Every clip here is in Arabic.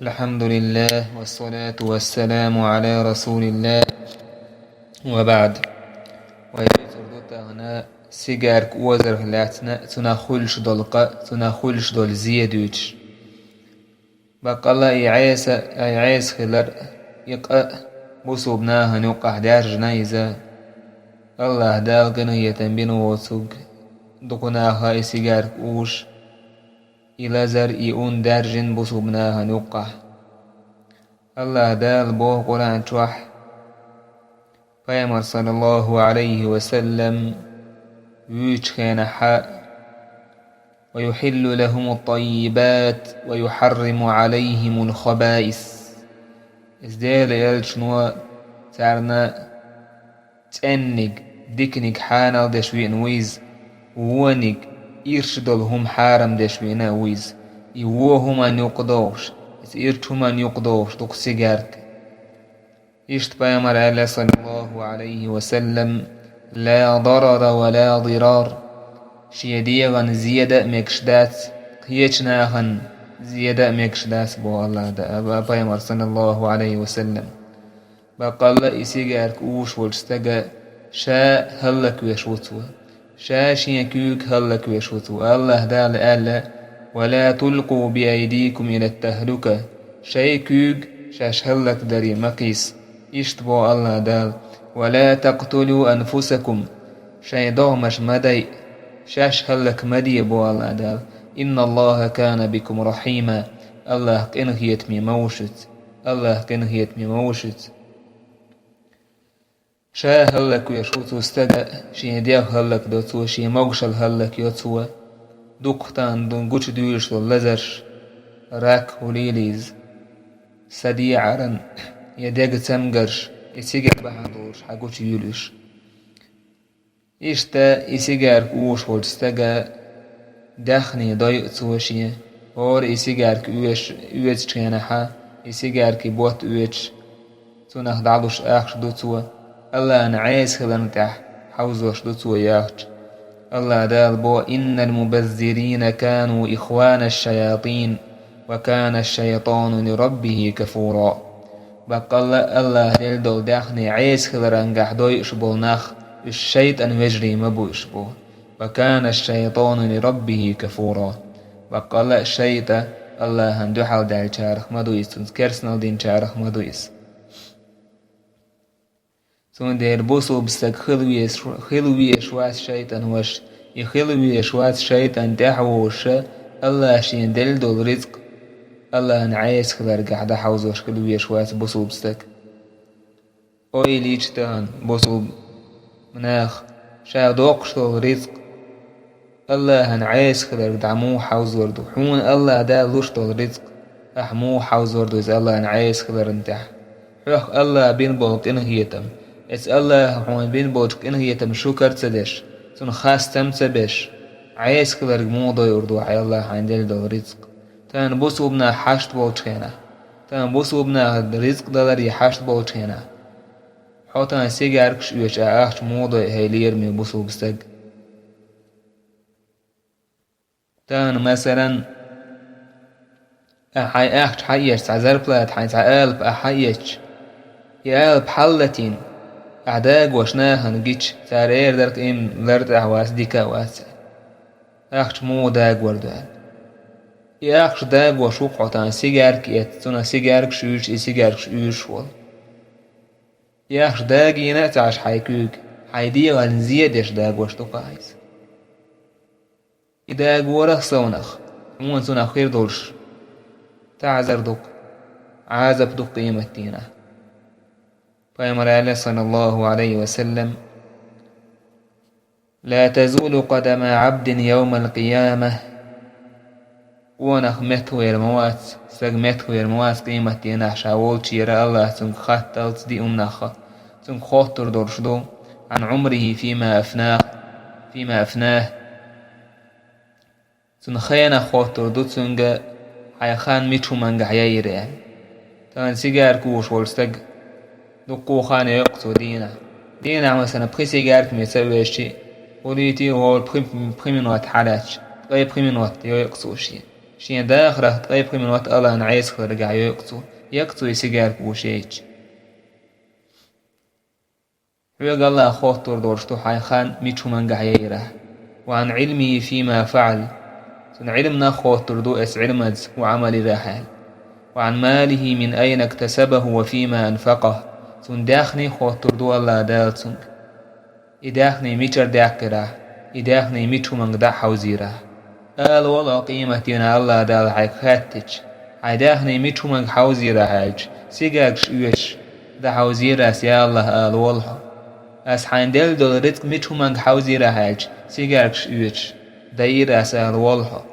الحمد لله والصلاة والسلام على رسول الله وبعد. ويبيتر دوتا سيجارك وزر لاتنا تناخلش دولقا تناخلش دول زيادوش بقى الله يعيس خلر يقأ بصوبناها نوقع دارجنا إذا الله دالقنا يتنبينو وصوق دقناها سيجارك وش إلى زر إيون دارجن بصوبناها نوقع الله دال بوه قرآن توح فيامر صلى الله عليه وسلم يوجخين حاء ويحل لهم الطيبات ويحرم عليهم الخبائث ازدال يلشنوا تعرنا تأنق ديكنك حانا دشوين ويز وونك إرشدلهم حارم دشوينا ويز يوهم أن يقضوش إرتهم أن يقضوش دوك سيجارك إشت بيامر الله صلى الله عليه وسلم لا ضرر ولا ضرار شيديغن زيادة مكشدات قيتناهن زيادة مكشدات بو الله دا بيامر صلى الله عليه وسلم بقال إسيجارك أوش والستقى شاء هلك ويشوتوا شاء شيكوك هلك ويشوتوا الله دال ألا ولا تلقوا بأيديكم إلى التهلكة شيكوك شاش هلك داري مقيس إشتبو الله دال ولا تقتلوا أنفسكم شي دومش مدي شاش هلك مدي بو الله دال إن الله كان بكم رحيما الله كنهيت مي موشت الله كنهيت مي موشت شا هلك ويشوتو استدى شي ديو هلك دوتو شي موغشل هلك يوتو دوقتان دون قوش دويش لزرش راك وليليز سدي عرن يديق تمقرش يسيقر بحضورش حقوش يوليش إشتا يسيقر كوش والستقى داخني ضيق توشي اور يسيقر كوش تشينحا يسيقر كبوت ويش تونخ دعلوش آخش دوتو الله نعيس خلنتح حوزوش دوتو ياخش الله دال بو إن المبذرين كانوا إخوان الشياطين وكان الشيطان لربه كفورا بقى الله دل داخني عيس خلرنجح دويش بولناخ الشيطان وجري مبوش بو وكان الشيطان لربه كفورا بقى الله الشيطان الله هندوحل دال شارخ مدويس تنسكرسنال دين شارخ مدويس سون دير بوسو بستك خلوية شواس شيطان وش يخلوية شواس شيطان تحوش الله شين دل دول رزق الله نعيس خلر قاعدة حوزوش خلوية شواس بوسو بستك اوي ليش تان بوسو مناخ شا دوقش دول رزق الله نعيس خلر دعمو حوزور دو حون الله دا لوش دول رزق احمو حوزور دو الله نعيس خلر انتح حوخ الله بين بولك انهيتم اس الله حون بين بولك انهيتم شكر تدش تون خاص تمتبش عيس خلر موضوع يردو عي الله عندل دول رزق تان بوسو بنا حشت بولتخينا تان بوسو بنا رزق دلاري حشت بولتخينا حوتان سيجاركش يوش آخش موضوع هيلير من بوسو بستق تان مثلا أحي آخش حيش تعزر بلاد حين تعالب أحيش يالب حلتين أعداق وشناها نجيش تارير درك إم لرد أحواس ديكا واسع آخش مو داق وردوال ياخش داق وشوق عطان سيجارك يتسونا سيجارك شوش سيجارك شوش وال ياخش داق ينأتعش حيكوك حيدي غنزيدش داق وشتوق عايز إداق ورخ سونخ مون سونا خير دولش تعذر دوك عازب دوك قيمتينا فيامر الله صلى الله عليه وسلم لا تزول قدم عبد يوم القيامة ونخ متوير موات سق متوير موات قيمتينا شاول شير الله سنك خاتلت دي أمناخ سنك خاطر درشدو عن عمره فيما أفناه سنخينا خاطر دو سنك حيخان ميتشو منغ حيير يعني تان سيجار كوش والستق دقو خان يقصو دينا مثلا بخي سيجارك ميسوي شيء وليتي هو بريمينوات حالاتش غير بريمينوات يقصو شيء شين داخره طيب من وقت الله نعيس خرجع يقصو يسيجار بوشيج ويقال الله خوتر دورشتو حي خان ميتشو من قحيره وعن علمي فيما فعل سن علمنا خوتر دو اس علمز وعمل راحل وعن ماله من أين اكتسبه وفيما أنفقه سن داخني خوتر دو الله دال سن إداخني ميتر داكره إداخني ميتشو من قدح حوزيره قال والله قيمتنا الله دال حيك خاتج عداخني ميتشو من حوزيره حاج سيقاكش يوش دا حوزيره سيا الله قال والله as حاندل دول رزق ميتشو من حوزيره حاج سيقاكش يوش دايره سال والله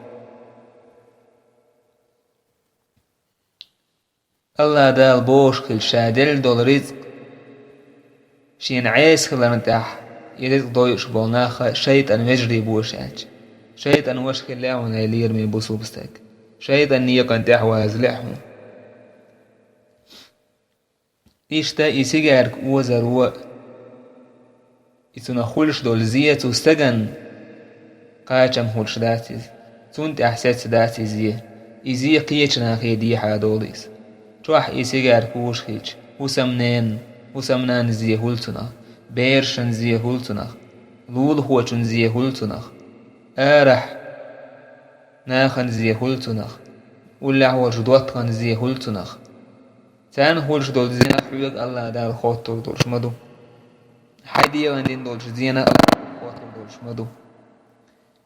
الله دال بوش كل شادل دول رزق شين عيس خلرنتاح يرزق دويش بولناخ شيطان مجري بوشاج شيطان وش خلاون يلير من بوسوبستك شيطان نيقن تحوى زلحهم إشتا إسيجارك وزر و إتنا خلش دول زيه تستغن قاچم خلش داتيز تونت أحساس داتي زيه إزيه قيچنا خيدي حادوليس چوح إسيجارك وش خيچ وسمنان زيه هلتنا بيرشن زيه هلتنا لول هوچن زيه هلتنا آرح ناخن زيه هلتنا ولا هو جدوتخن زيه هلتنا تان هولش دول زينا حيوك الله دال خوتر دولش مدو حديه واندين دولش زينا الله خوتر دولش مدو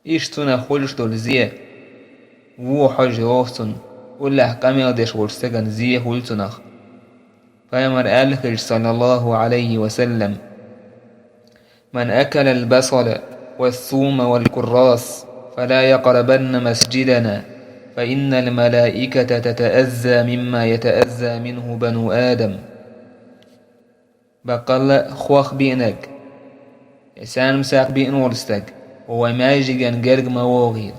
إشتنا خولش دول زيه وو حج روستن ولا قامل ديش ورستغن زيه هلتنا فيمر آلخج صلى الله عليه وسلم من أكل البصل والثوم والكراس فلا يقربن مسجدنا فإن الملائكة تتأذى مما يتأذى منه بنو آدم بقال خوخ بينك إسان مساق بين ورستك هو ماجيغان جرق مواغير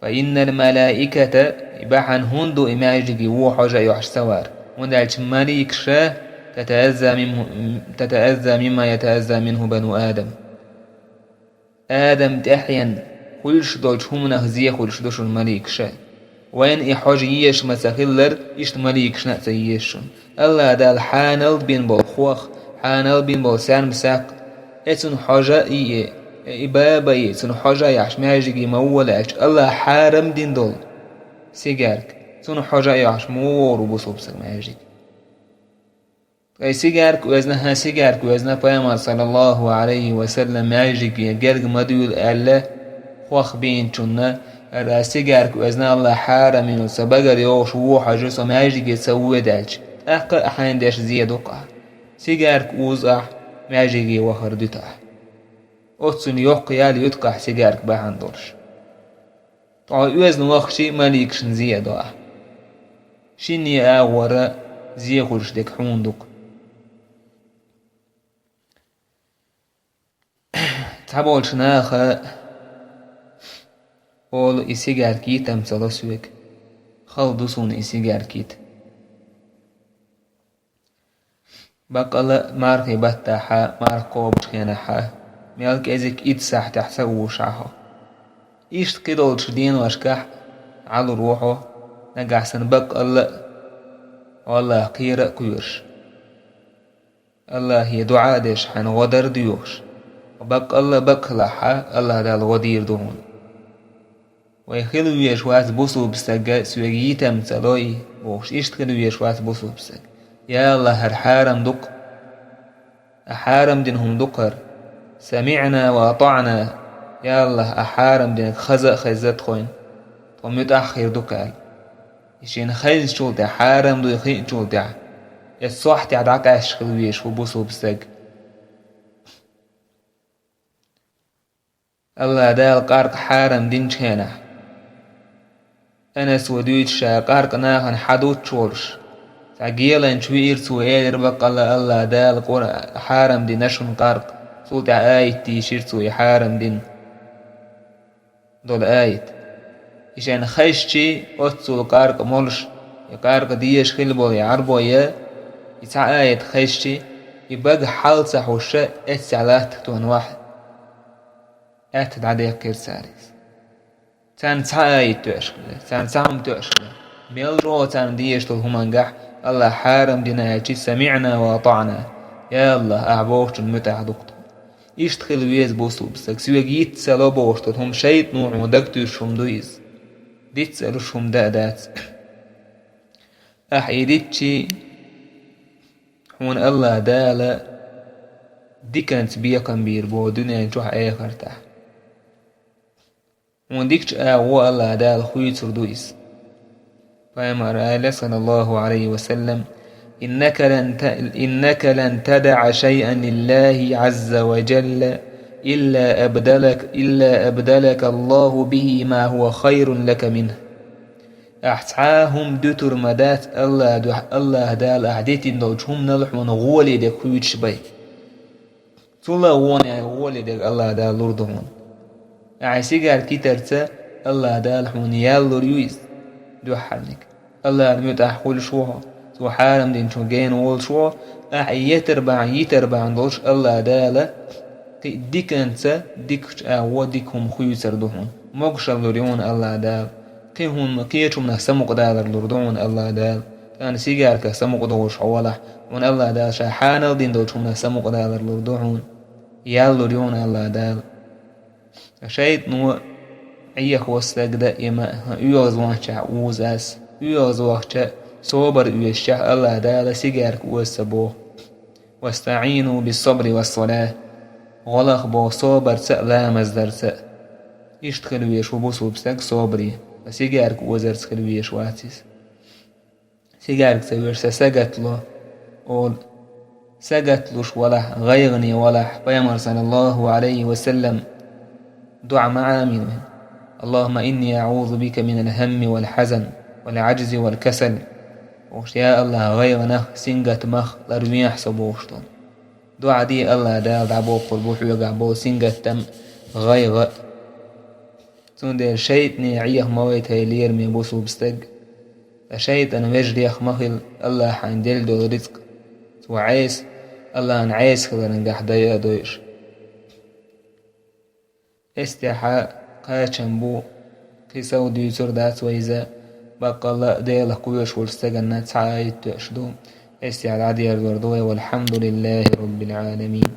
فإن الملائكة إباحان هندو إماجيغي وحجا يحش سوار وندالش ملائك شاه تتأذى مما يتأذى منه بنو آدم آدم تحين كلش دولش همنا هزيه كلش دوش المليك شا وين إحاجيش مساخلر إشت مليك شنا تيشون الله دال حانل بين بالخوخ حانل بين بالسان مساق اتن حاجة إبابا اتن حاجة يعش ماجيكي مولاش الله حارم دين دول سيجارك تن حاجة يعش مور وبصوبسك ماجيك أي سيجارك وزنها بيامر صلى الله عليه وسلم ماجيكي جرق مديول الله خوخ بين چونه را سيجارك وزنا الله حارمين وسبقر يوش ووحا جسو ماجيكي تسوي دالج أقا أحين داش زيادوقع سيجارك وزع ماجيكي وخر دتاح أتسن يوقيال يتقح سيجارك باحان دولش طعو وزن وخشي ماليكشن زيادوقع شيني آورا زيخوش ديك حوندوق تابولش ناخا قول إسيجار كيت أمثال سويك خلدسون إسيجار كيت بقال ماركي بتاحا ماركو بشخيناحا ميالك إزيك إتساح تحسووشاها إيشت كدولش دين واشكاح على روحه نقاحسن بقال والله قيرا كويرش الله هي دعاء ديش حان غدر ديوش وبقال بقلحا الله دال غدير دون ويخلو يشواس بوسو بسجا سويجيتم تلوي وش يشتغلو يشواس بوسو بسج يا الله هالحارم دق أحارم دينهم دقر سمعنا وأطعنا يا الله أحارم دينك خزت خوين طميت أخير دقال يشين خيز شول تا حارم دو يخيق شول تا الصح تعدعك أشخلو يشو بوسو بسج الله دال قارق حارم دين شينه أنا سوديت شاقارق ناخن حدود شورش تعجيلا شوير سوير بقال الله دال قرى حارم دين نشن قارق صوت آيت تيشير سوي حارم دين دول آيت إشان خيشتي أتسو قارق مولش يقارق ديش خلبو يعربو يتع آيت خيشتي يبقى حال صحوشة اتسعلات تون واحد اتد عديق كير ساريس تان تعايد تشكله تان تعم تشكله ميلرو تان ديشتل همانجح الله حارم دينايتي سمعنا وأطعنا يا الله أعبوش المتع دكتور يشتخل ويز بوسو بسك سويجيت سلو بوشتل هم شيط نوع ودكتوش هم دويز ديت سلوش هم دادات أحيديتشي حون الله دالا دي كانت بيقن بيربو دنيا جوح آخر تح ونديكش هو الله دال خوي تردويس فأمر آله صلى الله عليه وسلم إنك لن تدع شيئا لله عز وجل إلا أبدلك الله به ما هو خير لك منه أحتعاهم دوتر مدات الله دال أعديت دوجهم نلح ونغولي دك خويتش بي تولا ووني غولي دك الله دال لردهون أعسيقار كترتا الله دال حون يالور يويز دو حرنك الله الميت أحقول شوها تو حارم دين شو جين وول شو يتربع دوش الله دال ديك انت ديك ديكهم خوي سردهون موقش اللوريون الله دال كيهم كيتهم نسمق دال اللردون الله دال كان سيجار كسمق دوش حوله ون الله دال شاحان دين دوشهم نسمق دال اللردون يالوريون الله دال شيء نو عيخ وستك دائما يوز وانشا وزاس يوز وانشا صبر يشاء الله دال سيجارك وسبوه واستعينوا بالصبر والصلاة غلق بو صبر لا مزدر يشتخل ويش وبوسو بسك صبري سيجارك وزرت ويش واتيس سيجارك سويش سجت له قول سجت لش ولا غيرني ولا بيامر صلى الله عليه وسلم دعاء معامل اللهم إني أعوذ بك من الهم والحزن والعجز والكسل يا الله غيرنا سنجت مخ لرميح صبوشتون دعاء دي الله دال دعبو قلبوح ويقعبو سنجت تم غير تندير شيطني عيه مويت هيلير من بوسو بستق شيطان مجريخ مخل الله حندل دول رزق وعيس الله نعيس خلال نجح دايا دويش استحاء قاشن بو كيسو دي سردات ويزا بقى الله ديلا قويش والستغنى تعايد تشدو استعداد يردوه والحمد لله رب العالمين.